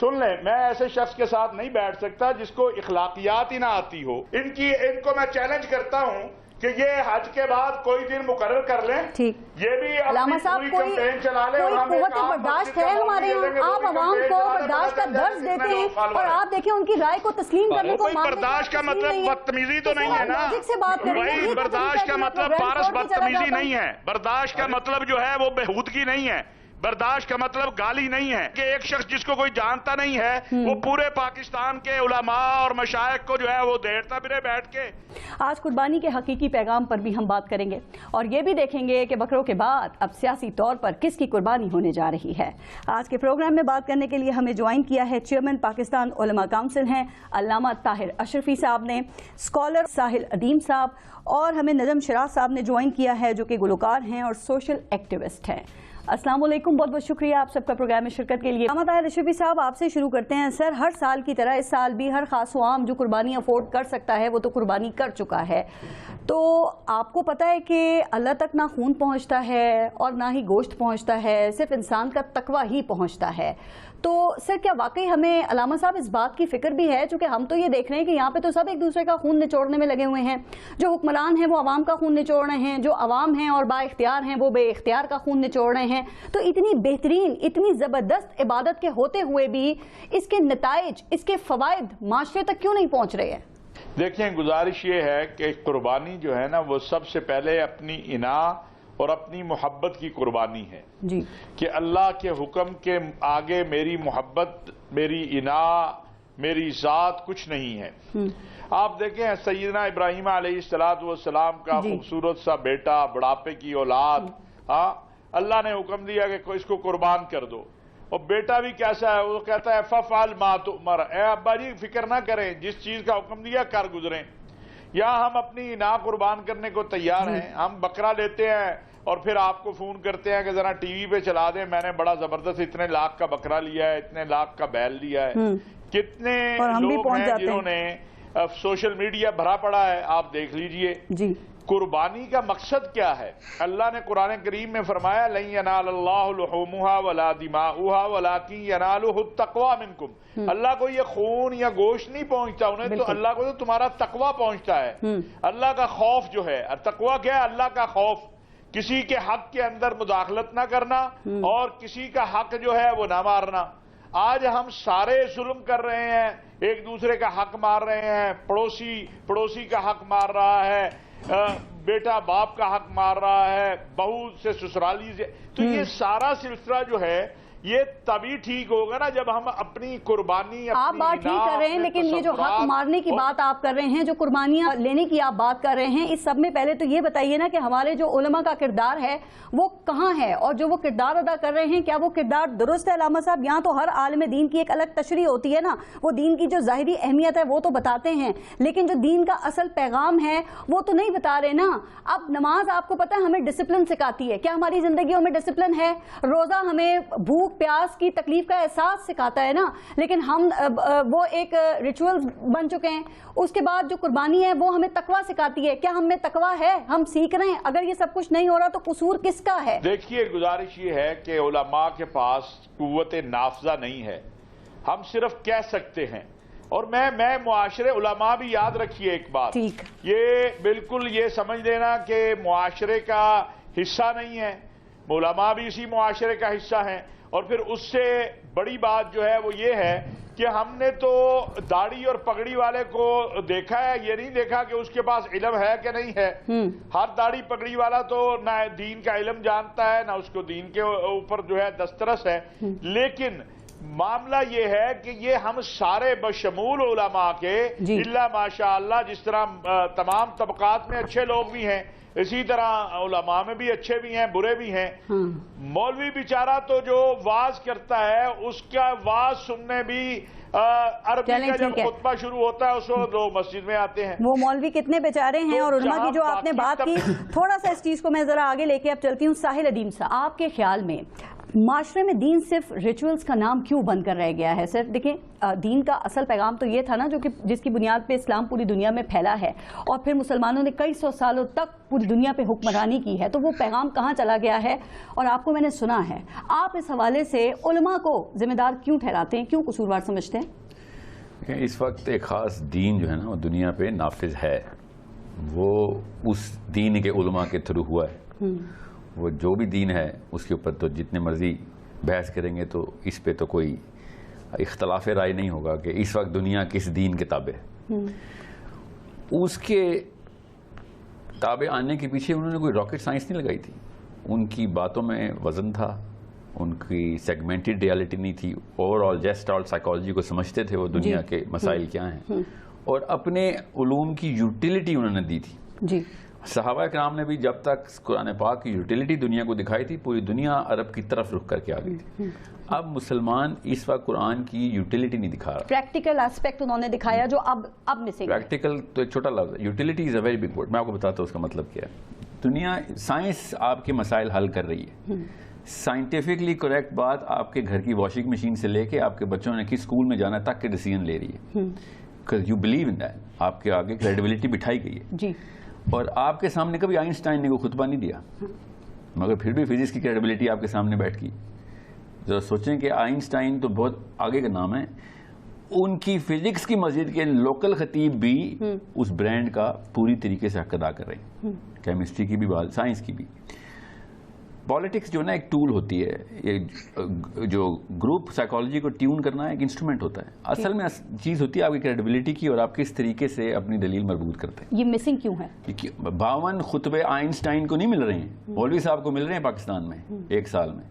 سن لیں، میں ایسے شخص کے ساتھ نہیں بیٹھ سکتا جس کو اخلاقیات ہی نہ آتی ہو۔ ان کو میں چیلنج کرتا ہوں کہ یہ حج کے بعد کوئی دن مقرر کر لیں، یہ بھی علامہ صاحب کوئی قوت برداشت ہے ہمارے یہاں؟ آپ عوام کو برداشت کا درس دیتے ہیں اور آپ دیکھیں ان کی رائے کو تسلیم کرنے کو برداشت کا مطلب بدتمیزی تو نہیں ہے نا بھائی، برداشت کا مطلب پارس بدتمیزی نہیں ہے، برداشت کا مطلب جو ہے وہ بےہودگی نہیں ہے، برداشت کا مطلب گالی نہیں ہے کہ ایک شخص جس کو کوئی جانتا نہیں ہے وہ پورے پاکستان کے علماء اور مشائخ کو جو ہے وہ دیڑتا پھرے بیٹھ کے۔ آج قربانی کے حقیقی پیغام پر بھی ہم بات کریں گے اور یہ بھی دیکھیں گے کہ بکروں کے بعد اب سیاسی طور پر کس کی قربانی ہونے جا رہی ہے۔ آج کے پروگرام میں بات کرنے کے لیے ہمیں جوائن کیا ہے چیئرمین پاکستان علماء کونسل ہیں علامہ طاہر اشرفی صاحب نے، اسکالر ساحل ادیم صاحب، اور ہمیں نجم شراز صاحب نے جوائن کیا ہے جو کہ گلوکار ہیں اور سوشل ایکٹیوسٹ ہیں۔ السلام علیکم، بہت بہت شکریہ آپ سب کا پروگرام میں شرکت کے لیے۔ علامہ طاہر اشرفی صاحب، آپ سے شروع کرتے ہیں۔ سر، ہر سال کی طرح اس سال بھی ہر خاص و عام جو قربانی افورڈ کر سکتا ہے وہ تو قربانی کر چکا ہے، تو آپ کو پتہ ہے کہ اللہ تک نہ خون پہنچتا ہے اور نہ ہی گوشت پہنچتا ہے، صرف انسان کا تقویٰ ہی پہنچتا ہے، تو سر کیا واقعی ہمیں علامہ صاحب اس بات کی فکر بھی ہے، چونکہ ہم تو یہ دیکھ رہے ہیں کہ یہاں پہ تو سب ایک دوسرے کا خون نچوڑنے میں لگے ہوئے ہیں، جو حکمران ہیں وہ عوام کا خون نچوڑ رہے ہیں، جو عوام ہیں اور با اختیار ہیں وہ بے اختیار کا خون نچوڑ رہے ہیں، تو اتنی بہترین اتنی زبردست عبادت کے ہوتے ہوئے بھی اس کے نتائج، اس کے فوائد معاشرے تک کیوں نہیں پہنچ رہے ہیں؟ دیکھیں، گزارش یہ ہے کہ قربانی جو ہے نا وہ سب سے پہلے اپنی اناء اور اپنی محبت کی قربانی ہے جی، کہ اللہ کے حکم کے آگے میری محبت، میری اناء، میری ذات کچھ نہیں ہے۔ آپ دیکھیں سیدنا ابراہیم علیہ السلام کا خوبصورت سا بیٹا، بڑھاپے کی اولاد، اللہ نے حکم دیا کہ اس کو قربان کر دو، اور بیٹا بھی کیسا ہے، وہ کہتا ہے فَفْعَلْ مَا تُؤْمَرْ، اے ابا جی فکر نہ کریں، جس چیز کا حکم دیا کر گزریں۔ یہاں ہم اپنی اناء قربان کرنے کو تیار ہیں، ہم بکرا لیتے ہیں اور پھر آپ کو فون کرتے ہیں کہ ذرا ٹی وی پہ چلا دیں، میں نے بڑا زبردست اتنے لاکھ کا بکرا لیا ہے، اتنے لاکھ کا بیل لیا ہے۔ کتنے لوگ ہیں جنہوں نے سوشل میڈیا بھرا پڑا ہے، آپ دیکھ لیجئے۔ قربانی کا مقصد کیا ہے؟ اللہ نے قرآن کریم میں فرمایا لَن يَنَالَ اللَّهُ لُحُومُهَا وَلَا دِمَاؤُهَا وَلَكِنْ يَنَالُهُ التَّقْوَى مِنْكُمْ۔ اللہ کو یہ خون یا گوشت نہیں پہنچتا، انہیں تو اللہ کو تو تمہارا تقوی پہنچتا ہے، اللہ کا خوف جو ہے۔ تقوی کیا ہے؟ اللہ کا خوف، کسی کے حق کے اندر مداخلت نہ کرنا اور کسی کا حق جو ہے وہ نہ مارنا۔ آج ہم سارے ظلم کر رہے ہیں، ایک دوسرے کا حق مار رہے ہیں، پڑوسی کا حق مار رہا ہے، بیٹا باپ کا حق مار رہا ہے، بہو سے سسرالی سے، تو یہ سارا سلسلہ جو ہے یہ تبھی ٹھیک ہوگا نا جب ہم اپنی قربانی، آپ بات ٹھیک کر رہے ہیں، لیکن یہ جو حق مارنے کی بات آپ کر رہے ہیں، جو قربانیاں لینے کی آپ بات کر رہے ہیں، اس سب میں پہلے تو یہ بتائیے نا کہ ہمارے جو علماء کا کردار ہے وہ کہاں ہے، اور جو وہ کردار ادا کر رہے ہیں کیا وہ کردار درست ہے؟ علامہ صاحب، یہاں تو ہر عالم دین کی ایک الگ تشریح ہوتی ہے نا، وہ دین کی جو ظاہری اہمیت ہے وہ تو بتاتے ہیں، لیکن جو دین کا اصل پیغام ہے وہ تو نہیں بتا رہے نا۔ اب نماز آپ کو پتہ ہے ہمیں ڈسپلن سکھاتی ہے، کیا ہماری زندگیوں میں ڈسپلن ہے؟ روزہ ہمیں بھوک پیاس کی تکلیف کا احساس سکھاتا ہے نا، لیکن ہم وہ ایک ریچول بن چکے ہیں۔ اس کے بعد جو قربانی ہے وہ ہمیں تقویٰ سکھاتی ہے، کیا ہم میں تقویٰ ہے؟ ہم سیکھ رہے ہیں، اگر یہ سب کچھ نہیں ہو رہا تو قصور کس کا ہے؟ دیکھیے، گزارش یہ ہے کہ علماء کے پاس قوت نافذہ نہیں ہے، ہم صرف کہہ سکتے ہیں، اور میں معاشرے علماء بھی یاد رکھیے ایک بات، یہ بالکل یہ سمجھ لینا کہ معاشرے کا حصہ نہیں ہے، علماء بھی اسی معاشرے کا حصہ ہیں۔ اور پھر اس سے بڑی بات جو ہے وہ یہ ہے کہ ہم نے تو داڑھی اور پگڑی والے کو دیکھا ہے، یہ نہیں دیکھا کہ اس کے پاس علم ہے کہ نہیں ہے۔ ہر داڑھی پگڑی والا تو نہ دین کا علم جانتا ہے، نہ اس کو دین کے اوپر جو ہے دسترس ہے، لیکن معاملہ یہ ہے کہ یہ ہم سارے بشمول علماء کے الا ماشاء اللہ، جس طرح تمام طبقات میں اچھے لوگ بھی ہیں، اسی طرح علماء میں بھی اچھے بھی ہیں، برے بھی ہیں۔ مولوی بیچارہ تو جو واز کرتا ہے اس کا واز سننے بھی عربی کا جب خطبہ شروع ہوتا ہے اس وقت لوگ مسجد میں آتے ہیں۔ وہ مولوی کتنے بیچارے ہیں، اور علماء کی جو آپ نے بات کی، تھوڑا سا اس چیز کو میں ذرا آگے لے کے اب چلتی ہوں۔ ساحل ادیم صاحب، آپ کے خیال میں معاشرے میں دین صرف ریچولز کا نام کیوں بن کر رہ گیا ہے؟ صرف دیکھیں دین کا اصل پیغام تو یہ تھا نا، جو کہ جس کی بنیاد پہ اسلام پوری دنیا میں پھیلا ہے، اور پھر مسلمانوں نے کئی سو سالوں تک پوری دنیا پہ حکمرانی کی ہے، تو وہ پیغام کہاں چلا گیا ہے؟ اور آپ کو میں نے سنا ہے، آپ اس حوالے سے علماء کو ذمہ دار کیوں ٹھہراتے ہیں، کیوں قصوروار سمجھتے ہیں؟ اس وقت ایک خاص دین جو ہے نا وہ دنیا پہ نافذ ہے، وہ اس دین کے علماء کے تھرو ہوا ہے۔ وہ جو بھی دین ہے اس کے اوپر تو جتنے مرضی بحث کریں گے تو اس پہ تو کوئی اختلاف رائے نہیں ہوگا کہ اس وقت دنیا کس دین کے تابع ہے۔ اس کے تابع آنے کے پیچھے انہوں نے کوئی راکٹ سائنس نہیں لگائی تھی، ان کی باتوں میں وزن تھا، ان کی سیگمنٹڈ ریالٹی نہیں تھی، اوور آل جیسٹ سائیکالوجی کو سمجھتے تھے وہ دنیا کے مسائل کیا ہیں، اور اپنے علوم کی یوٹیلیٹی انہوں نے دی تھی۔ جی، صحابہ کرام نے بھی جب تک قرآن پاک کی یوٹیلیٹی دنیا کو دکھائی تھی، پوری دنیا عرب کی طرف رخ کر کے آ گئی تھی۔ اب مسلمان اس وقت قرآن کی یوٹیلیٹی نہیں دکھا رہا، پریکٹیکل ایسپیکٹ انہوں نے دکھایا جو اب مسنگ ہے۔ پریکٹیکل تو ایک چھوٹا لفظ ہے، utility is a very big word, میں آپ کو بتاتا ہوں اس کا مطلب کیا ہے۔ دنیا سائنس آپ کے مسائل حل کر رہی ہے، سائنٹیفکلی کریکٹ بات آپ کے گھر کی واشنگ مشین سے لے کے آپ کے بچوں نے کس اسکول میں جانا تک کے ڈیسیژن لے رہی ہے، because you believe in that، آپ کے آگے کریڈیبلٹی بٹھائی گئی ہے۔ جی، اور آپ کے سامنے کبھی آئنسٹائن نے کوئی خطبہ نہیں دیا، مگر پھر بھی فزکس کی کریڈیبلٹی آپ کے سامنے بیٹھ گئی۔ ذرا سوچیں کہ آئنسٹائن تو بہت آگے کا نام ہے، ان کی فزکس کی مسجد کے لوکل خطیب بھی اس برانڈ کا پوری طریقے سے حق ادا کر رہے ہیں، کیمسٹری کی بھی بات، سائنس کی بھی۔ پالیٹکس جو نا ایک ٹول ہوتی ہے، یہ جو گروپ سائیکالوجی کو ٹیون کرنا ایک انسٹرومنٹ ہوتا ہے، اصل میں چیز ہوتی ہے آپ کی کریڈیبلٹی کی اور آپ کس طریقے سے اپنی دلیل مربوط کرتے ہیں۔ یہ مسنگ کیوں ہے؟ 52 خطبے آئنسٹائن کو نہیں مل رہے ہیں، مولوی صاحب کو مل رہے ہیں پاکستان میں ایک سال میں،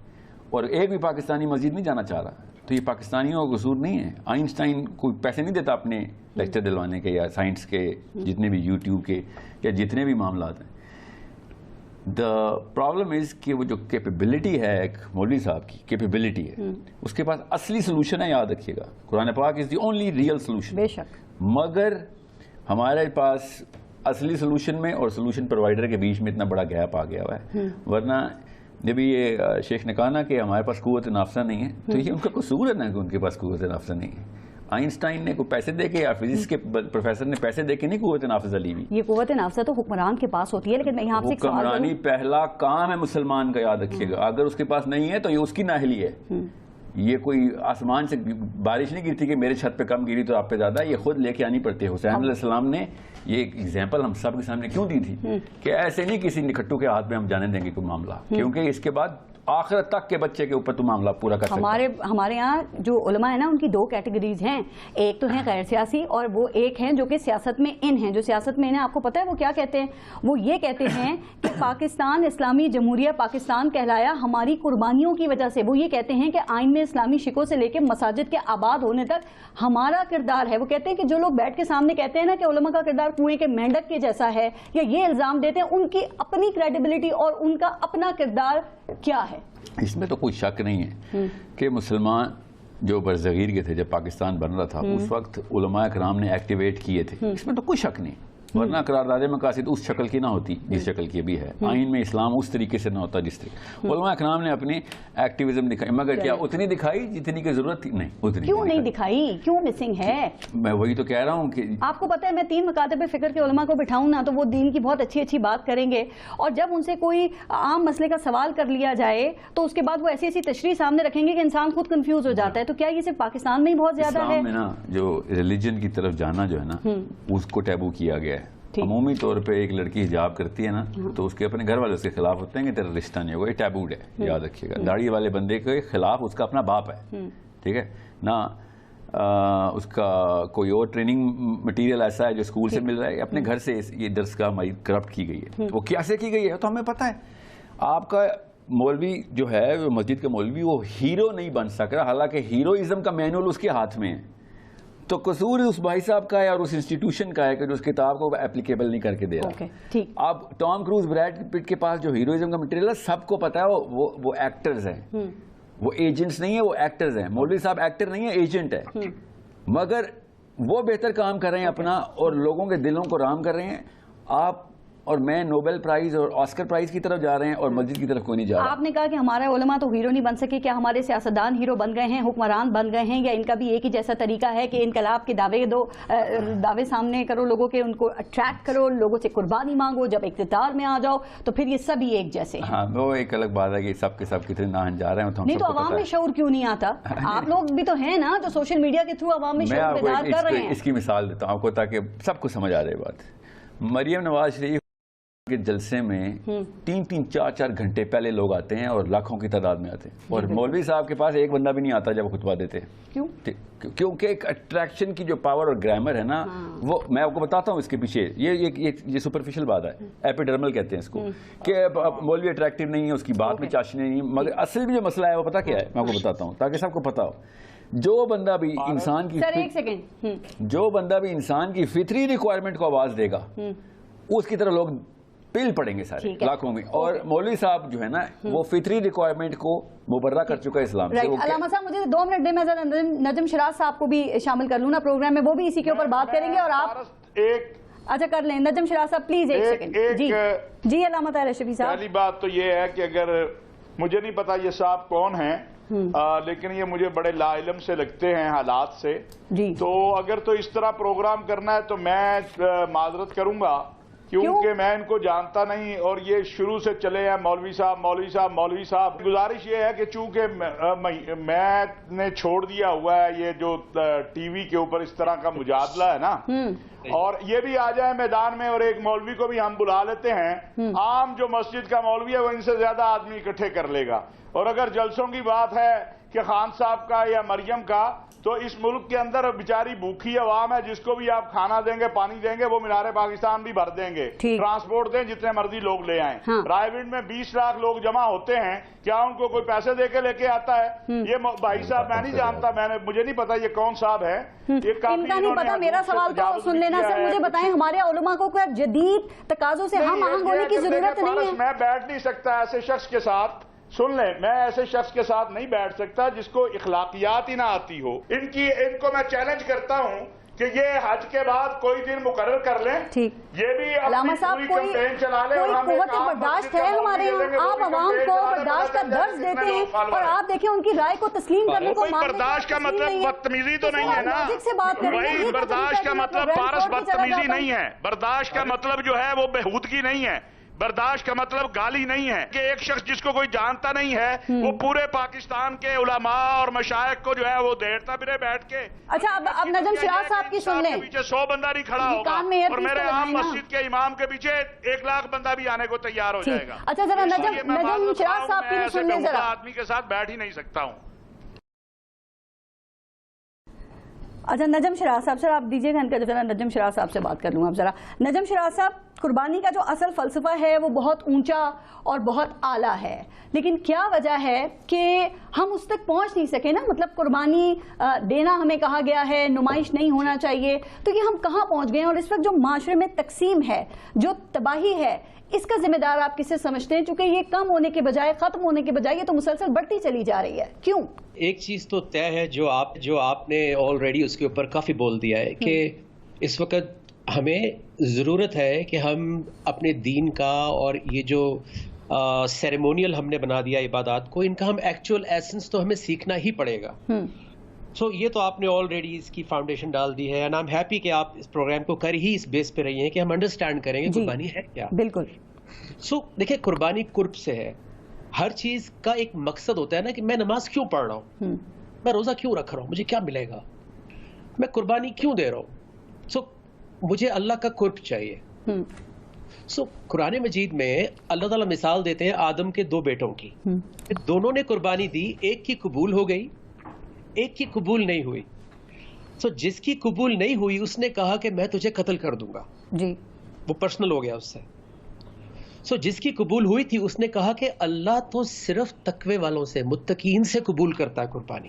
اور ایک بھی پاکستانی مسجد نہیں جانا چاہ رہا، تو یہ پاکستانیوں کا قصور نہیں ہے۔ آئنسٹائن کوئی پیسے نہیں دیتا اپنے لیکچر دلوانے کے یا سائنس کے جتنے بھی یوٹیوب کے یا جتنے بھی معاملات ہیں۔ دا پرابلم از کہ وہ جو کیپیبلٹی ہے ایک مولوی صاحب کی کیپیبلٹی ہے، اس کے پاس اصلی سولوشن ہے، یاد رکھیے گا قرآن پاک از دی اونلی ریئل سولوشن، بے شک، مگر ہمارے پاس اصلی سولوشن میں اور سولوشن پرووائڈر کے بیچ میں اتنا بڑا گیپ آ گیا ہوا ہے۔ ورنہ جب یہ شیخ نے کہا نا کہ ہمارے پاس قوت نافذہ نہیں ہے، تو یہ ان کا قصور ہے نا کہ ان کے پاس قوت نافذہ نہیں ہے۔ آئنسٹائن نے کوئی پیسے دے کے یا فزکس کے پروفیسر نے پیسے دے کے نہیں قوت نافذہ لی ہوئی، یہ قوت نافذہ تو حکمران کے پاس ہوتی ہے۔ لیکن میں یہاں سے ایک سوال حکمرانی پہلا کام ہے مسلمان کا، یاد رکھیے گا، اگر اس کے پاس نہیں ہے تو یہ اس کی نااہلی ہے۔ یہ کوئی آسمان سے بارش نہیں گرتی کہ میرے چھت پہ کم گری تو آپ پہ زیادہ، یہ خود لے کے آنی پڑتی ہے۔ حسین علیہ السلام نے یہ ایک ایگزامپل ہم سب کے سامنے کیوں دی تھی کہ ایسے نہیں کسی نکھٹو کے ہاتھ میں ہم جانے دیں گے کوئی معاملہ، کیونکہ اس کے بعد آخرت تک کے بچے کے اوپر تو معاملہ پورا کر سکتا ہے۔ ہمارے یہاں جو علماء ہیں نا ان کی دو کیٹیگریز ہیں، ایک تو ہیں غیر سیاسی اور وہ ایک ہیں جو کہ سیاست میں ان ہیں۔ جو سیاست میں انہیں آپ کو پتہ ہے وہ کیا کہتے ہیں؟ وہ یہ کہتے ہیں کہ پاکستان اسلامی جمہوریہ پاکستان کہلایا ہماری قربانیوں کی وجہ سے۔ وہ یہ کہتے ہیں کہ آئین میں اسلامی شکوں سے لے کے مساجد کے آباد ہونے تک ہمارا کردار ہے۔ وہ کہتے ہیں کہ جو لوگ بیٹھ کے سامنے کہتے ہیں نا کہ علماء کا کردار کنویں کے مینڈک کے جیسا ہے یا یہ الزام دیتے ہیں، ان کی اپنی کریڈیبلٹی اور ان کا اپنا کردار کیا ہے؟ اس میں تو کوئی شک نہیں ہے کہ مسلمان جو برصغیر کے تھے جب پاکستان بن رہا تھا اس وقت علماء کرام نے ایکٹیویٹ کیے تھے، اس میں تو کوئی شک نہیں، ورنہ قرارداد مقاصد اس شکل کی نہ ہوتی جس شکل کی ابھی ہے، آئین میں اسلام اس طریقے سے نہ ہوتا جس طریقے علماء کرام نے اپنی ایکٹیویزم دکھائی، مگر کیا اتنی دکھائی جتنی کی ضرورت تھی؟ نہیں اتنی کیوں نہیں دکھائی؟ کیوں مسنگ ہے؟ میں وہی تو کہہ رہا ہوں کہ آپ کو پتہ ہے میں 3 مکاتب فکر کے علماء کو بٹھاؤں نا تو وہ دین کی بہت اچھی بات کریں گے، اور جب ان سے کوئی عام مسئلے کا سوال کر لیا جائے تو اس کے بعد وہ ایسی تشریح سامنے رکھیں گے کہ انسان خود کنفیوز ہو جاتا ہے۔ تو کیا یہ صرف پاکستان میں ہی بہت زیادہ ہے؟ اسلام میں نا جو ریلیجن کی طرف جانا جو ہے نا اس کو ٹیبو کیا گیا ہے۔ عمومی طور پہ ایک لڑکی حجاب کرتی ہے نا تو اس کے اپنے گھر والے اس کے خلاف ہوتے ہیں کہ تیرا رشتہ نہیں ہوگا، یہ ٹیبوڈ ہے، یاد رکھیے گا۔ داڑھی والے بندے کے خلاف اس کا اپنا باپ ہے، ٹھیک ہے نہ، اس کا کوئی اور ٹریننگ مٹیریل ایسا ہے جو اسکول سے مل رہا ہے، اپنے گھر سے یہ درسگاہ ہماری کرپٹ کی گئی ہے۔ وہ کیسے کی گئی ہے تو ہمیں پتہ ہے۔ آپ کا مولوی جو ہے مسجد کا مولوی وہ ہیرو نہیں بن سک رہا، حالانکہ ہیروئزم کا مینول اس کے ہاتھ میں ہے، تو قصور اس بھائی صاحب کا ہے اور اس انسٹیٹیوشن کا ہے کہ جو اس کتاب کو اپلیکیبل نہیں کر کے دے رہا۔ اب ٹام کروز، بریڈ پٹ کے پاس جو ہیروئزم کا مٹیریل ہے سب کو پتا ہے، وہ ایکٹرز ہیں، وہ ایجنٹس نہیں ہیں، وہ ایکٹرز ہیں۔ مولوی صاحب ایکٹر نہیں ہے، ایجنٹ ہے، مگر وہ بہتر کام کر رہے ہیں اپنا اور لوگوں کے دلوں کو رام کر رہے ہیں۔ آپ اور میں نوبل پرائز اور آسکر پرائز کی طرف جا رہے ہیں اور مسجد کی طرف کوئی نہیں جا رہا. آپ نے کہا کہ ہمارے علماء تو ہیرو نہیں بن سکے. کیا ہمارے سیاستدان ہیرو بن گئے ہیں, حکمران بن گئے ہیں, یا ان کا بھی ایک ہی جیسا طریقہ ہے کہ انقلاب کے دعوے سامنے کرو لوگوں کے, ان کو اٹریکٹ کرو, لوگوں سے قربانی مانگو, جب اقتدار میں آ جاؤ تو پھر یہ سب ہی ایک جیسے؟ ہاں وہ ایک الگ بات ہے کہ سب کے سب کتنے ناہن جا رہے ہیں. نہیں تو عوام میں شعور کیوں نہیں آتا؟ آپ لوگ بھی تو ہیں نا جو سوشل میڈیا کے تھرو عوام میں شعور بیدار کر رہے ہیں. اس کی مثال دیتا ہوں آپ کو تاکہ سب کو سمجھ آ جائے بات. مریم نواز شریف کے جلسے میں 3-3 4-4 گھنٹے پہلے لوگ آتے ہیں اور لاکھوں کی تعداد میں آتے ہیں, اور مولوی صاحب کے پاس ایک بندہ بھی نہیں آتا جب وہ خطبہ دیتے. کیوں؟ کیونکہ ایک اٹریکشن کی جو پاور اور گرامر ہے نا, وہ میں آپ کو بتاتا ہوں اس کے پیچھے. یہ سپرفیشل بات ہے, ایپیڈرمل کہتے ہیں اس کو, کہ مولوی اٹریکٹیو نہیں ہے, اس کی بات میں چاشنی نہیں ہے, مگر اصل بھی جو مسئلہ ہے وہ پتہ کیا ہے, میں آپ کو بتاتا ہوں تاکہ سب کو پتہ ہو. جو بندہ بھی انسان کی سر ایک سیکنڈ, جو بندہ بھی انسان کی فطری ریکوائرمنٹ کو آواز دے گا اس کی طرح لوگ پل پڑیں گے سارے لاکھوں میں. اور مولوی صاحب جو ہے نا وہ فطری ریکوائرمنٹ کو مبرہ کر چکا ہے اسلام سے. علامہ صاحب مجھے 2 منٹ دیں, میں ذرا نجم شراز صاحب کو بھی شامل کر لوں نا پروگرام میں, وہ بھی اسی کے اوپر بات کریں گے. اور آپ اچھا کر لیں نجم شراز صاحب پلیز ایک سیکنڈ. جی علامہ طاہر اشرفی صاحب. پہلی بات تو یہ ہے کہ اگر مجھے نہیں پتا یہ صاحب کون ہیں, لیکن یہ مجھے بڑے لا علم سے لگتے ہیں حالات سے, تو اگر تو اس طرح پروگرام کرنا ہے تو میں معذرت کروں گا کیونکہ میں ان کو جانتا نہیں, اور یہ شروع سے چلے ہیں مولوی صاحب مولوی صاحب مولوی صاحب. گزارش یہ ہے کہ چونکہ میں نے چھوڑ دیا ہوا ہے یہ جو ٹی وی کے اوپر اس طرح کا مجادلہ ہے نا, اور یہ بھی آ جائے میدان میں اور ایک مولوی کو بھی ہم بلا لیتے ہیں, عام جو مسجد کا مولوی ہے وہ ان سے زیادہ آدمی اکٹھے کر لے گا. اور اگر جلسوں کی بات ہے کہ خان صاحب کا یا مریم کا, تو اس ملک کے اندر بیچاری بھوکی عوام ہے, جس کو بھی آپ کھانا دیں گے پانی دیں گے وہ مینار پاکستان بھی بھر دیں گے, ٹرانسپورٹ دیں جتنے مرضی لوگ لے آئیں. رائے ونڈ میں 20 لاکھ لوگ جمع ہوتے ہیں, کیا ان کو کوئی پیسے دے کے لے کے آتا ہے؟ یہ بھائی صاحب میں نہیں جانتا, مجھے نہیں پتا یہ کون صاحب ہے, ان کا نہیں پتا. میرا سوال تو سن لینا سر, مجھے بتائیں ہمارے علماء کو کیا جدید تقاضوں سے ہم آہنگ ہونے کی ضرورت نہیں ہے؟ میں بیٹھ نہیں سکتا ایسے شخص کے ساتھ, سن لیں, میں ایسے شخص کے ساتھ نہیں بیٹھ سکتا جس کو اخلاقیات ہی نہ آتی ہو. ان کو میں چیلنج کرتا ہوں کہ یہ حج کے بعد کوئی دن مقرر کر لیں, یہ بھی علامہ صاحب کوئی قوت برداشت ہے ہمارے یہاں. آپ عوام کو برداشت کا درس دیتے ہیں اور آپ دیکھیں ان کی رائے کو تسلیم کرنے کو برداشت کا مطلب بدتمیزی تو نہیں ہے نا, وہی برداشت کا مطلب پارس بدتمیزی نہیں ہے, برداشت کا مطلب جو ہے وہ بہودگی نہیں ہے, برداشت کا مطلب گالی نہیں ہے کہ ایک شخص جس کو کوئی جانتا نہیں ہے وہ پورے پاکستان کے علماء اور مشائخ کو جو ہے وہ دیرتا پھرے بیٹھ کے. اچھا اب نجم شراز صاحب کی سن لیں. پیچھے 100 بندہ نہیں کھڑا ہوگا اور میرے عام مسجد کے امام کے پیچھے 1 لاکھ بندہ بھی آنے کو تیار ہو جائے گا. اچھا ذرا نجم شراز صاحب کی سن لیں ذرا. آدمی کے ساتھ بیٹھ ہی نہیں سکتا ہوں. اچھا نجم شراز صاحب, سر آپ دیجیے گا ان کا, جو ذرا نجم شراز صاحب سے بات کر لوں. اب ذرا نجم شراز صاحب, قربانی کا جو اصل فلسفہ ہے وہ بہت اونچا اور بہت اعلیٰ ہے, لیکن کیا وجہ ہے کہ ہم اس تک پہنچ نہیں سکے نا؟ مطلب قربانی دینا ہمیں کہا گیا ہے, نمائش نہیں ہونا چاہیے, تو یہ ہم کہاں پہنچ گئے ہیں؟ اور اس وقت جو معاشرے میں تقسیم ہے, جو تباہی ہے, اس کا ذمہ دار آپ کسے سمجھتے ہیں؟ چونکہ یہ کم ہونے کے بجائے, ختم ہونے کے بجائے یہ تو مسلسل بڑھتی چلی جا رہی ہے, کیوں؟ ایک چیز تو طے ہے جو آپ نے آلریڈی اس کے اوپر کافی بول دیا ہے کہ اس وقت ہمیں ضرورت ہے کہ ہم اپنے دین کا اور یہ جو سیریمونیل ہم نے بنا دیا عبادات کو, ان کا ہم ایکچوئل ایسنس تو ہمیں سیکھنا ہی پڑے گا. سو یہ تو آپ نے آلریڈی اس کی فاؤنڈیشن ڈال دی ہے, اینڈ آئی ایم ہیپی کہ آپ اس پروگرام کو کر ہی اس بیس پہ رہی ہیں کہ ہم انڈرسٹینڈ کریں گے قربانی ہے کیا. بالکل. سو دیکھیں, قربانی قرب سے ہے. ہر چیز کا ایک مقصد ہوتا ہے نا, کہ میں نماز کیوں پڑھ رہا ہوں, میں روزہ کیوں رکھ رہا ہوں, مجھے کیا ملے گا, میں قربانی کیوں دے رہا ہوں. سو مجھے اللہ کا قرب چاہیے. سو قرآن مجید میں اللہ تعالیٰ مثال دیتے ہیں آدم کے 2 بیٹوں کی, دونوں نے قربانی دی, ایک کی قبول ہو گئی, ایک کی قبول نہیں ہوئی. سو جس کی قبول نہیں ہوئی اس نے کہا کہ میں تجھے قتل کر دوں گا, وہ پرسنل ہو گیا اس سے. سو جس کی قبول ہوئی تھی اس نے کہا کہ اللہ تو صرف تقوی والوں سے, متقین سے قبول کرتا ہے قربانی.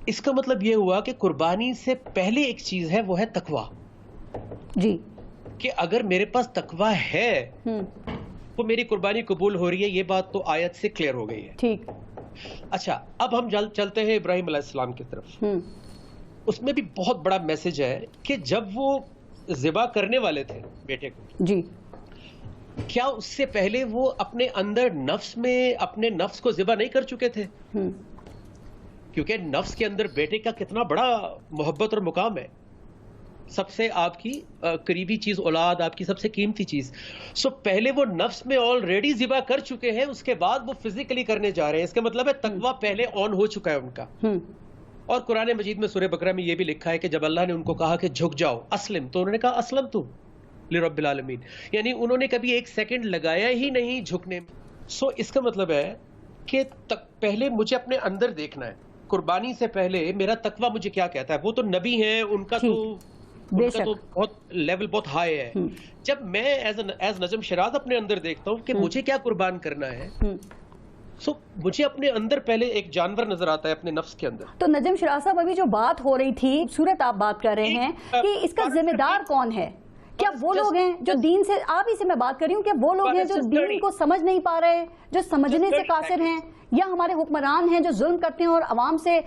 اس کا مطلب یہ ہوا کہ قربانی سے پہلے ایک چیز ہے, وہ ہے تقوی. کہ اگر میرے پاس تقوی ہے تو میری قربانی قبول ہو رہی ہے. یہ بات تو آیت سے کلیئر ہو گئی ہے. ٹھیک. اچھا, اب ہم چلتے ہیں ابراہیم علیہ السلام کی طرف. اس میں بھی بہت بڑا میسج ہے کہ جب وہ ذبح کرنے والے تھے بیٹے کو, کیا اس سے پہلے وہ اپنے اندر نفس میں اپنے نفس کو ذبح نہیں کر چکے تھے؟ کیونکہ نفس کے اندر بیٹے کا کتنا بڑا محبت اور مقام ہے. سب سے آپ کی قریبی چیز اولاد، آپ کی سب سے قیمتی چیز. سو پہلے وہ نفس میں آلریڈی ذبح کر چکے ہیں، اس کے بعد وہ فزیکلی کرنے جا رہے ہیں. اس کا مطلب ہے تقویٰ پہلے آن ہو چکا ہے ان کا. اور قرآن مجید میں سورہ بقرہ میں یہ بھی لکھا ہے کہ جب اللہ نے ان کو کہا کہ جھک جاؤ اسلم، تو انہوں نے کہا اسلم تو لرب العالمین، یعنی انہوں نے کبھی ایک سیکنڈ لگایا ہی نہیں جھکنے میں. سو اس کا مطلب ہے کہ پہلے مجھے اپنے اندر دیکھنا ہے. قربانی سے پہلے میرا تقویٰ مجھے کیا کہتا ہے. وہ تو نبی ہیں، ان کا تو بہت لیول بہت ہائی ہے. جب میں ایز نجم شیراز اپنے اندر دیکھتا ہوں کہ مجھے کیا قربان کرنا ہے، سو مجھے اپنے اندر پہلے ایک جانور نظر آتا ہے اپنے نفس کے اندر. تو نجم شیراز صاحب، ابھی جو بات ہو رہی تھی، صورت آپ بات کر رہے ہیں کہ اس کا ذمہ دار کون ہے؟ کیا وہ لوگ ہیں جو دین سے، آپ ہی سے میں بات کر رہی ہوں، کہ وہ لوگ ہیں جو دین کو سمجھ نہیں پا رہے، جو سمجھنے سے قاصر ہیں، یا ہمارے حکمران ہیں جو ظلم کرتے ہیں اور عوام سے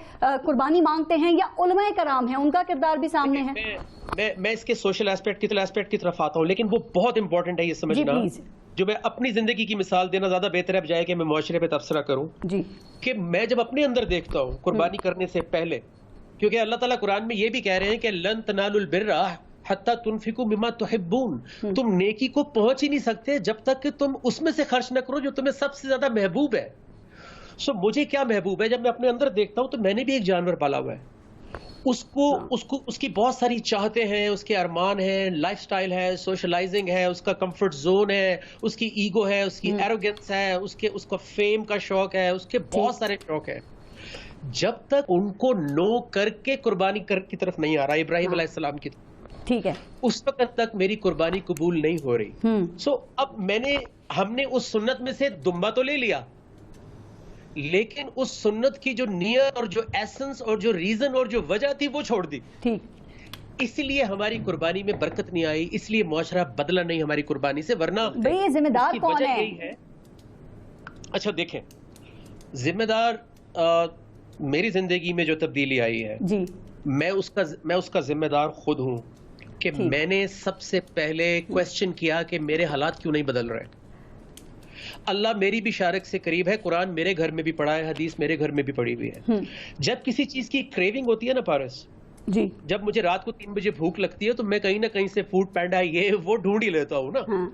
قربانی مانگتے ہیں، یا علماء کرام ہیں، ان کا کردار بھی سامنے ہے؟ میں اس کے سوشل ایسپیکٹ کی طرف آتا ہوں، لیکن وہ بہت امپورٹنٹ ہے یہ سمجھنا، جو میں اپنی زندگی کی مثال دینا زیادہ بہتر ہے بجائے کہ میں معاشرے پہ تبصرہ کروں. کہ میں جب اپنے اندر دیکھتا ہوں قربانی کرنے سے پہلے، کیونکہ اللہ تعالیٰ قرآن میں یہ بھی کہہ رہے ہیں کہ لن تنالوا البر حتی تنفقوا مما تحبون، تم نیکی کو پہنچ ہی نہیں سکتے جب تک کہ تم اس میں سے خرچ نہ کرو جو تمہیں سب سے زیادہ محبوب ہے. سو مجھے کیا محبوب ہے؟ جب میں اپنے اندر دیکھتا ہوں تو میں نے بھی ایک جانور پالا ہوا ہے. اس کی بہت ساری چاہتے ہیں، اس کے ارمان ہیں، لائف سٹائل ہے، سوشلائزنگ ہے، اس کا کمفرٹ زون ہے، اس کی ایگو ہے، اس کی ایروگنس ہے، اس کا فیم کا شوق ہے، اس کے بہت سارے شوق ہے. جب تک ان کو نو کر کے قربانی کی طرف نہیں آ رہا ابراہیم علیہ السلام کی طرف، ٹھیک ہے، اس وقت تک میری قربانی قبول نہیں ہو رہی. سو اب ہم نے اس سنت میں سے دمبا تو لے لیا، لیکن اس سنت کی جو نیت اور جو ایسنس اور جو ریزن اور جو وجہ تھی وہ چھوڑ دی. اس لیے ہماری قربانی میں برکت نہیں آئی، اس لیے معاشرہ بدلا نہیں ہماری قربانی سے. ورنہ بھئی ذمہ دار کون ہے؟ یہی ہے. اچھا دیکھیں، ذمہ دار میری زندگی میں جو تبدیلی آئی ہے، میں اس کا ذمہ دار خود ہوں کہ میں نے سب سے پہلے کویسچن کیا کہ میرے حالات کیوں نہیں بدل رہے. اللہ میری بھی شارک سے قریب ہے، قرآن میرے گھر میں بھی پڑھا ہے، حدیث میرے گھر میں بھی پڑھی ہوئی ہے. جب کسی چیز کی کریونگ ہوتی ہے نا پارس، جب مجھے رات کو 3 بجے بھوک لگتی ہے تو میں کہیں نہ کہیں سے فوڈ پینڈا یہ وہ ڈھونڈ ہی لیتا ہوں نا.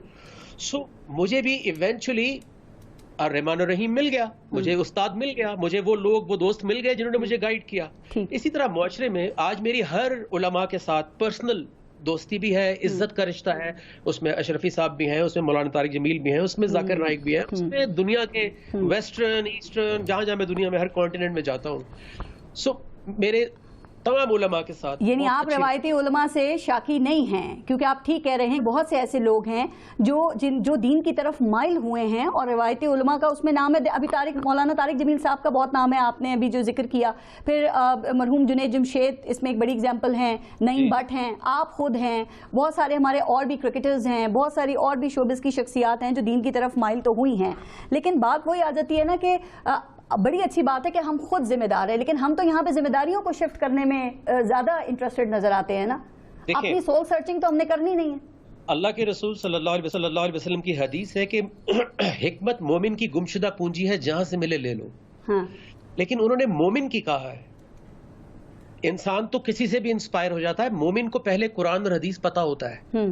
سو مجھے بھی ایونچولی الرحمن الرحیم مل گیا، مجھے استاد مل گیا، مجھے وہ لوگ وہ دوست مل گئے جنہوں نے مجھے گائیڈ کیا. اسی طرح معاشرے میں آج میری ہر علماء کے ساتھ پرسنل دوستی بھی ہے، عزت کا رشتہ ہے. اس میں اشرفی صاحب بھی ہیں، اس میں مولانا طارق جمیل بھی ہیں، اس میں ذاکر نائک بھی ہیں، اس میں دنیا کے ویسٹرن ایسٹرن جہاں میں دنیا میں ہر کانٹیننٹ میں جاتا ہوں. سو میرے تمام علماء کے ساتھ، یعنی آپ روایتی علماء سے شاکی نہیں ہیں، کیونکہ آپ ٹھیک کہہ رہے ہیں بہت سے ایسے لوگ ہیں جو دین کی طرف مائل ہوئے ہیں، اور روایتی علماء کا اس میں نام ہے. ابھی مولانا طارق جمیل صاحب کا بہت نام ہے، آپ نے ابھی جو ذکر کیا. پھر مرحوم جنید جمشید اس میں ایک بڑی اگزامپل ہیں، نعیم بٹ ہیں، آپ خود ہیں، بہت سارے ہمارے اور بھی کرکٹرز ہیں، بہت ساری اور بھی شوبز کی شخصیات ہیں جو دین کی طرف مائل تو ہوئی ہیں. لیکن بات وہی آ جاتی ہے نا کہ بڑی اچھی بات ہے کہ ہم خود ذمہ دار ہیں، لیکن ہم تو یہاں پہ ذمہ داریوں کو شفٹ کرنے میں زیادہ انٹرسٹڈ نظر آتے ہیں نا. اپنی سول سرچنگ تو ہم نے کرنی نہیں ہے. اللہ کے رسول صلی اللہ علیہ وسلم کی حدیث ہے کہ حکمت مومن کی گمشدہ پونجی ہے، جہاں سے ملے لے لو. لیکن انہوں نے مومن کی کہا ہے. انسان تو کسی سے بھی انسپائر ہو جاتا ہے، مومن کو پہلے قرآن اور حدیث پتا ہوتا ہے.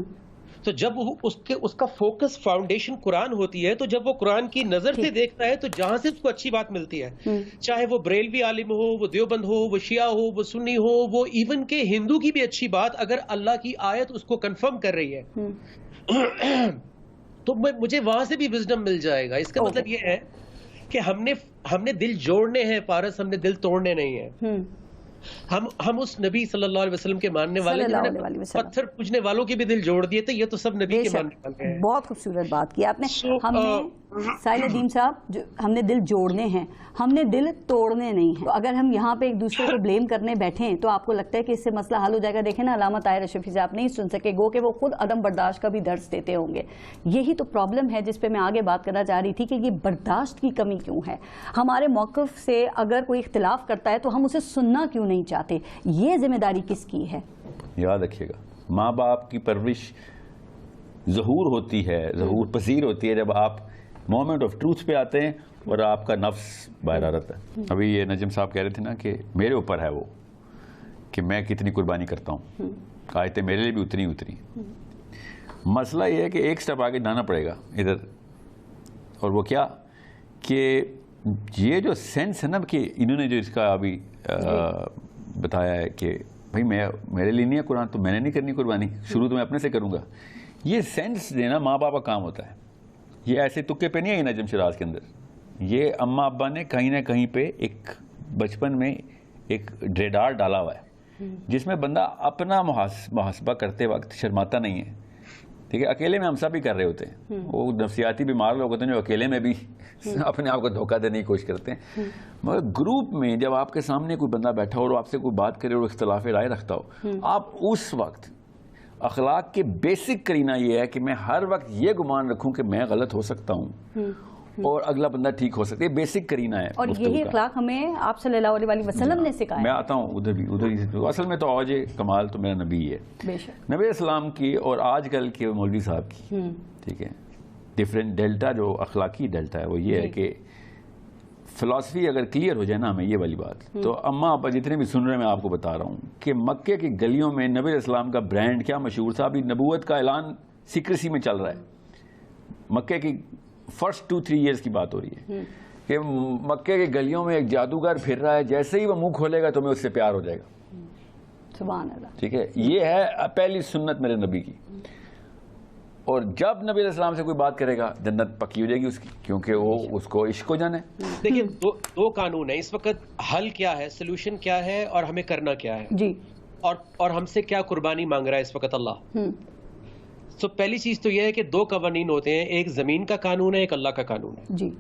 تو جب اس کا فوکس فاؤنڈیشن قرآن ہوتی ہے، تو جب وہ قرآن کی نظر سے دیکھتا ہے تو جہاں سے اس کو اچھی بات ملتی ہے، چاہے وہ بریلوی عالم ہو، وہ دیوبند ہو، وہ شیعہ ہو، وہ سنی ہو، وہ ایون کہ ہندو کی بھی اچھی بات اگر اللہ کی آیت اس کو کنفرم کر رہی ہے تو مجھے وہاں سے بھی وزڈم مل جائے گا. اس کا مطلب یہ ہے کہ ہم نے دل جوڑنے ہیں پارس، ہم نے دل توڑنے نہیں ہیں. ہم اس نبی صلی اللہ علیہ وسلم کے ماننے والے ہیں، پتھر پوجنے والوں کے بھی دل جوڑ دیے تھے. یہ تو سب نبی کے ماننے والے ہیں. بہت خوبصورت بات کی آپ نے. ہم نے ساحل ندیم صاحب، ہم نے دل جوڑنے ہیں، ہم نے دل توڑنے نہیں ہیں. اگر ہم یہاں پہ ایک دوسرے کو بلیم کرنے بیٹھیں تو آپ کو لگتا ہے کہ اس سے مسئلہ حل ہو جائے گا. دیکھیں نا، علامہ طاہر اشرفی صاحب نہیں سن سکے، گو کہ وہ خود عدم برداشت کا بھی درس دیتے ہوں گے. یہی تو پرابلم ہے جس پہ میں آگے بات کرنا چاہ رہی تھی کہ یہ برداشت کی کمی کیوں ہے. ہمارے موقف سے اگر کوئی اختلاف کرتا ہے تو ہم اسے سننا کیوں نہیں چاہتے. یہ ذمہ داری کس کی ہے؟ یاد رکھیے گا، ماں باپ کی پرورش ظہور ہوتی ہے, ظہور پذیر ہوتی ہے جب آپ مومنٹ آف ٹروتھ پہ آتے ہیں اور آپ کا نفس باہر آ رہتا ہے. ابھی یہ نجم صاحب کہہ رہے تھے نا کہ میرے اوپر ہے وہ کہ میں کتنی قربانی کرتا ہوں, آیتیں میرے لیے بھی اتری. مسئلہ یہ ہے کہ ایک سٹیپ آگے جانا پڑے گا ادھر, اور وہ کیا کہ یہ جو سینس ہے نا کہ انہوں نے جو اس کا ابھی بتایا ہے کہ بھائی میرے لیے نہیں ہے قرآن تو میں نے نہیں کرنی قربانی, شروع تو میں اپنے سے کروں گا. یہ سینس دینا ماں باپ کا کام ہوتا ہے. یہ ایسے تکے پہ نہیں ہے نجم شراز کے اندر. یہ اماں ابا نے کہیں نہ کہیں پہ ایک بچپن میں ایک ریڈار ڈالا ہوا ہے جس میں بندہ اپنا محاسبہ کرتے وقت شرماتا نہیں ہے. ٹھیک ہے, اکیلے میں ہم سب بھی کر رہے ہوتے ہیں. وہ نفسیاتی بیمار لوگ ہوتے ہیں جو اکیلے میں بھی اپنے آپ کو دھوکہ دینے کی کوشش کرتے ہیں, مگر گروپ میں جب آپ کے سامنے کوئی بندہ بیٹھا ہو اور آپ سے کوئی بات کرے اور اختلاف رائے رکھتا ہو, آپ اس وقت اخلاق کے بیسک کرینہ یہ ہے کہ میں ہر وقت یہ گمان رکھوں کہ میں غلط ہو سکتا ہوں اور اگلا بندہ ٹھیک ہو سکتا ہے. بیسک کرینہ ہے. اور یہی اخلاق ہمیں آپ صلی اللہ علیہ وسلم نے سکھایا. میں آتا ہوں ادھر ہی. اصل میں تو اوج کمال تو میرا نبی ہے, نبی اسلام کی اور آج کل کے مولوی صاحب کی. ٹھیک ہے, ڈفرینٹ ڈیلٹا جو اخلاقی ڈیلٹا ہے وہ یہ ہے کہ فلاسفی اگر کلیئر ہو جائے نا ہمیں یہ والی بات, تو اماں ابا جتنے بھی سن رہے ہیں میں آپ کو بتا رہا ہوں کہ مکے کی گلیوں میں نبی اسلام کا برانڈ کیا مشہور تھا. ابھی نبوت کا اعلان سیکریسی میں چل رہا ہے. مکے کی فرسٹ 2-3 ایئرز کی بات ہو رہی ہے کہ مکے کی گلیوں میں ایک جادوگر پھر رہا ہے, جیسے ہی وہ منہ کھولے گا تمہیں اس سے پیار ہو جائے گا. سبحان اللہ. ٹھیک ہے, یہ ہے پہلی سنت میرے نبی کی. اور جب نبی علیہ السلام سے کوئی بات کرے گا جنت پکی ہو جائے گی اس کی, کیونکہ وہ اس کو عشق ہو جانا ہے. دیکھیں دو قانون ہیں اس وقت. حل کیا ہے, سلوشن کیا ہے, اور ہمیں کرنا کیا ہے جی, اور ہم سے کیا قربانی مانگ رہا ہے اس وقت اللہ. تو پہلی چیز تو یہ ہے کہ 2 قوانین ہوتے ہیں, ایک زمین کا قانون ہے, ایک اللہ کا قانون ہے. جی,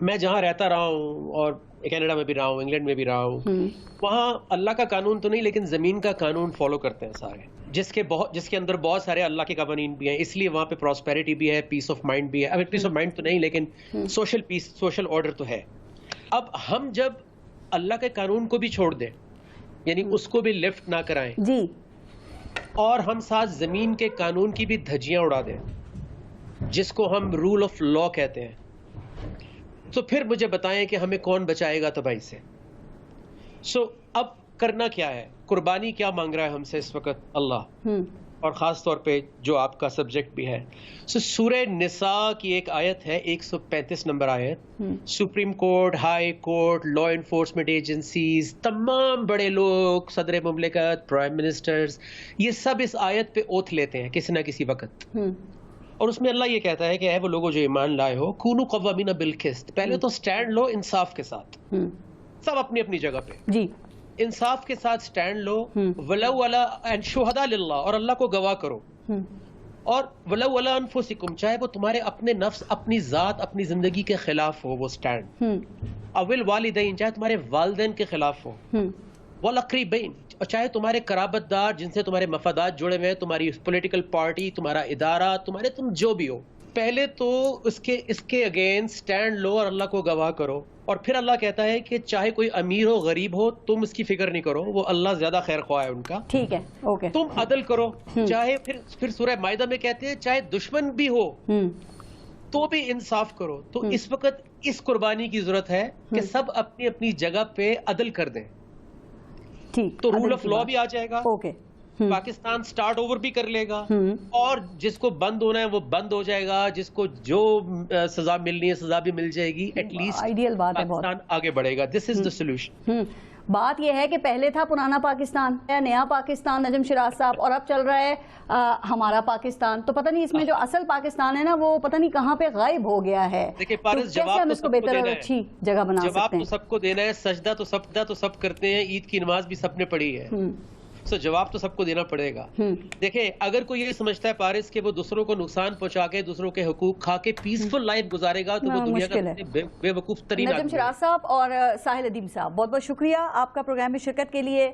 میں جہاں رہتا رہا ہوں اور کینیڈا میں بھی رہا ہوں, انگلینڈ میں بھی رہا ہوں, وہاں اللہ کا قانون تو نہیں لیکن زمین کا قانون فالو کرتے ہیں سارے, جس کے اندر بہت سارے اللہ کے قوانین بھی ہیں. اس لیے وہاں پہ پراسپیرٹی بھی ہے, پیس آف مائنڈ بھی ہے. اب پیس آف مائنڈ تو نہیں لیکن سوشل پیس, سوشل آرڈر تو ہے. اب ہم جب اللہ کے قانون کو بھی چھوڑ دیں, یعنی اس کو بھی لیفٹ نہ کرائیں جی, اور ہم ساتھ زمین کے قانون کی بھی دھجیاں اڑا دیں جس کو ہم رول آف لا کہتے ہیں, تو پھر مجھے بتائیں کہ ہمیں کون بچائے گا تباہی سے. اب کرنا کیا ہے, قربانی کیا مانگ رہا ہے ہم سے اس وقت اللہ, اور خاص طور پہ جو آپ کا سبجیکٹ بھی ہے. سورہ نساء کی ایک آیت ہے 135 نمبر آیت. Supreme court, high court, law enforcement agencies, تمام بڑے لوگ, صدر مملکت, پرائم منسٹرز, یہ سب اس آیت پہ اوتھ لیتے ہیں کسی نہ کسی وقت. اور اس میں اللہ یہ کہتا ہے کہ اے وہ لوگوں جو ایمان لائے ہو, کونوا قوامین بالقسط, پہلے تو سٹینڈ لو انصاف کے ساتھ, سب اپنی اپنی جگہ پہ جی انصاف کے ساتھ سٹینڈ لو. ولو علی ان شہداء للہ, اور اللہ کو گواہ کرو. اور ولو علی انفسکم, چاہے وہ تمہارے اپنے نفس, اپنی ذات, اپنی زندگی کے خلاف ہو وہ سٹینڈ. اول والدین, چاہے تمہارے والدین کے خلاف ہو. والاقربین, اور چاہے تمہارے قرابت دار جن سے تمہارے مفادات جڑے ہوئے ہیں, تمہاری پولیٹیکل پارٹی, تمہارا ادارہ, تم جو بھی ہو, پہلے تو اس کے اگینسٹ سٹینڈ لو اور اللہ کو گواہ کرو. اور پھر اللہ کہتا ہے کہ چاہے کوئی امیر ہو غریب ہو تم اس کی فکر نہیں کرو, وہ اللہ زیادہ خیر خواہ ہے ان کا. ٹھیک ہے, اوکے, تم عدل کرو. چاہے پھر سورہ مائدہ میں کہتے ہیں چاہے دشمن بھی ہو تو بھی انصاف کرو. تو اس وقت اس قربانی کی ضرورت ہے کہ سب اپنی اپنی جگہ پہ عدل کر دیں. تو رول آف لا بھی آ جائے گا. اوکے, پاکستان سٹارٹ اوور بھی کر لے گا, اور جس کو بند ہونا ہے وہ بند ہو جائے گا, جس کو جو سزا ملنی ہے سزا بھی مل جائے گی. ایٹ لیسٹ آئیڈیل بات ہے, پاکستان آگے بڑھے گا. دس از دا سولوشن. بات یہ ہے کہ پہلے تھا پرانا پاکستان, نیا پاکستان نجم شراز صاحب, اور اب چل رہا ہے ہمارا پاکستان. تو پتہ نہیں اس میں جو اصل پاکستان ہے نا وہ پتہ نہیں کہاں پہ غائب ہو گیا ہے. دیکھیں پارس, جواب اس کو بہتر اور اچھی جگہ بنا سکتے ہیں. جواب تو سب کو دینا ہے, سجدہ تو سب کرتے ہیں, عید کی نماز بھی سب نے پڑھی ہے, جواب تو سب کو دینا پڑے گا. دیکھیں اگر کوئی یہ سمجھتا ہے پارس کہ وہ دوسروں کو نقصان پہنچا کے دوسروں کے حقوق کھا کے پیسفل لائف گزارے گا تو وہ دنیا کا بے وقوف ترین. نجم شراز صاحب اور ساحل ادیم صاحب, بہت بہت شکریہ آپ کا پروگرام میں شرکت کے لیے.